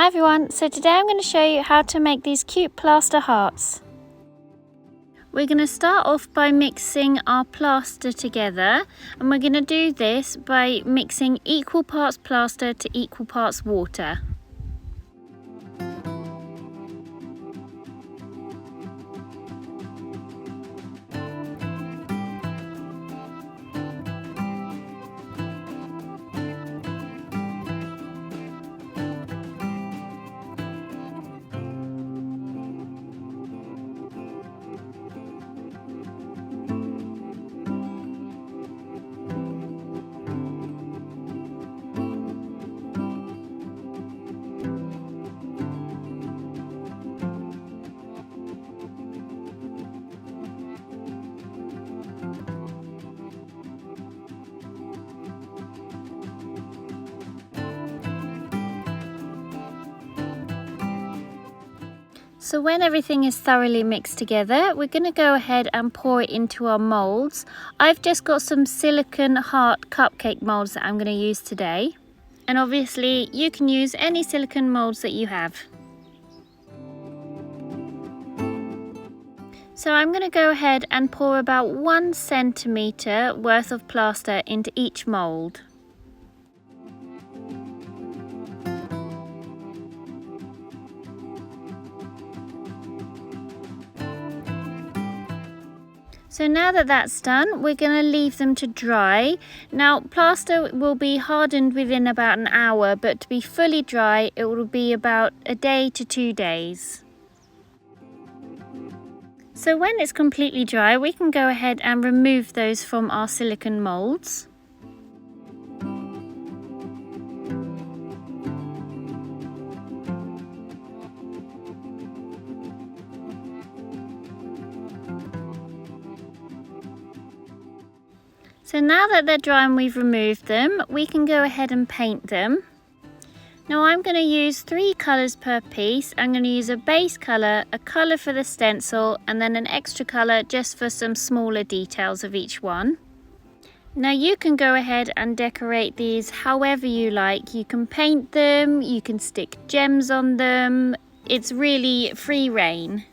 Hi everyone, so today I'm going to show you how to make these cute plaster hearts. We're going to start off by mixing our plaster together, and we're going to do this by mixing equal parts plaster to equal parts water. So when everything is thoroughly mixed together, we're going to go ahead and pour it into our moulds. I've just got some silicone heart cupcake moulds that I'm going to use today. And obviously you can use any silicone moulds that you have. So I'm going to go ahead and pour about 1 centimetre worth of plaster into each mould. So now that that's done, we're going to leave them to dry. Now plaster will be hardened within about an hour, but to be fully dry it will be about a day to 2 days. So when it's completely dry, we can go ahead and remove those from our silicone moulds. So now that they're dry and we've removed them, we can go ahead and paint them. Now I'm going to use 3 colours per piece. I'm going to use a base colour, a colour for the stencil, and then an extra colour just for some smaller details of each one. Now you can go ahead and decorate these however you like. You can paint them, you can stick gems on them. It's really free reign.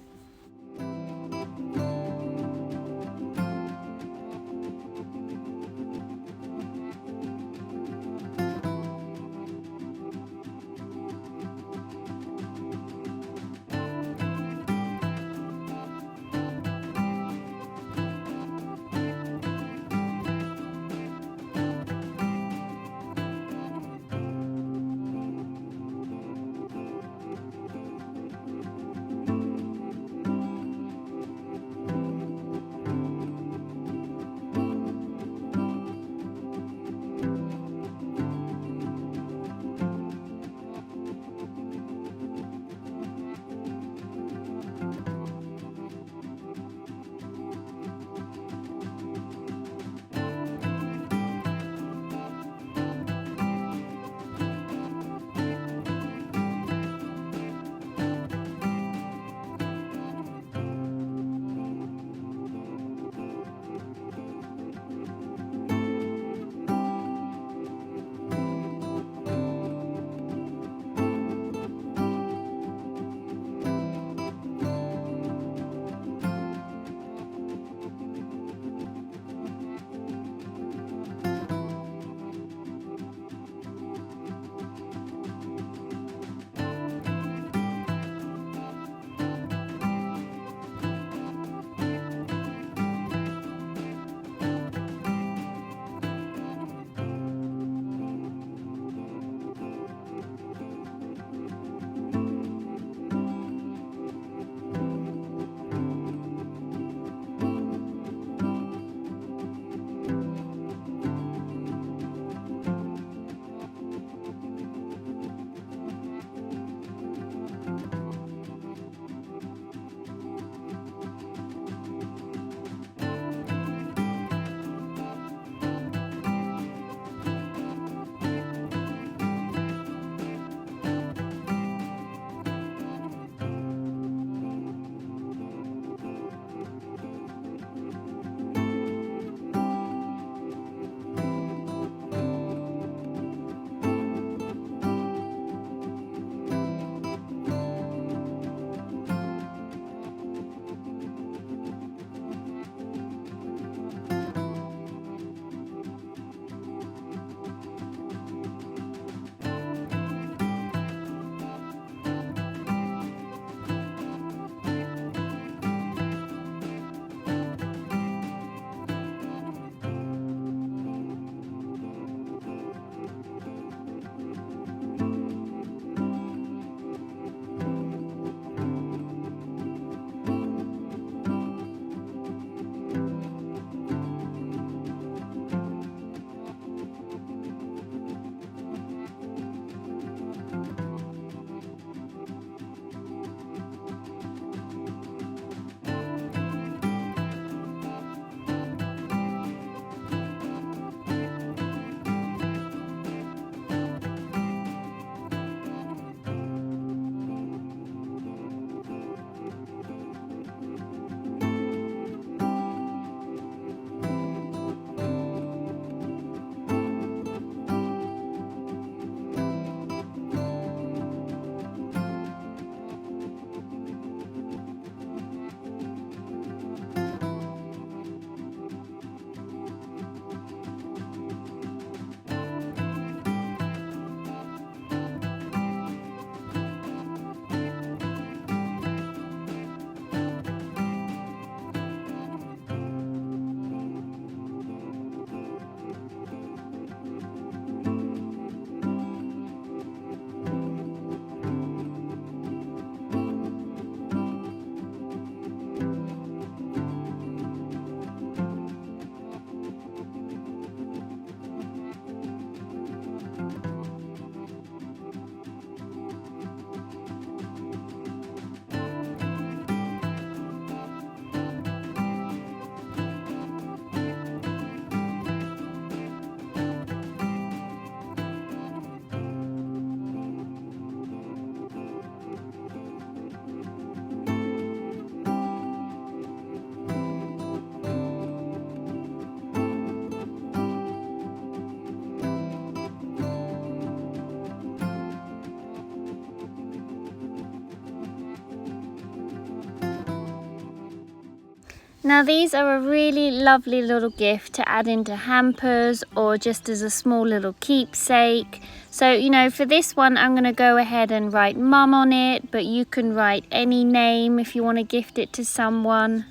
Now these are a really lovely little gift to add into hampers or just as a small little keepsake. So, you know, for this one I'm going to go ahead and write Mum on it, but you can write any name if you want to gift it to someone.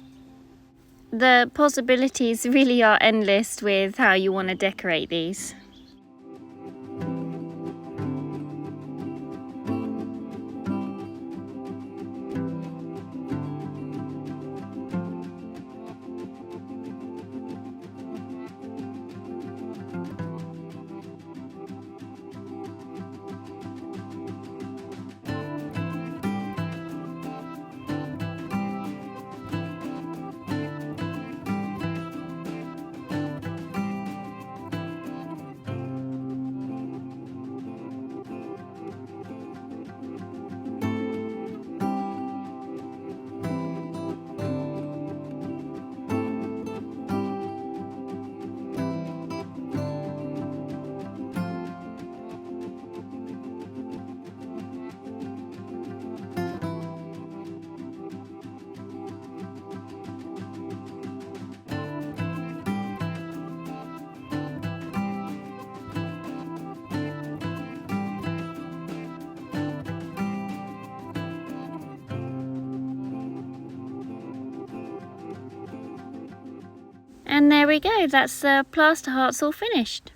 The possibilities really are endless with how you want to decorate these. And there we go, that's the plaster hearts all finished.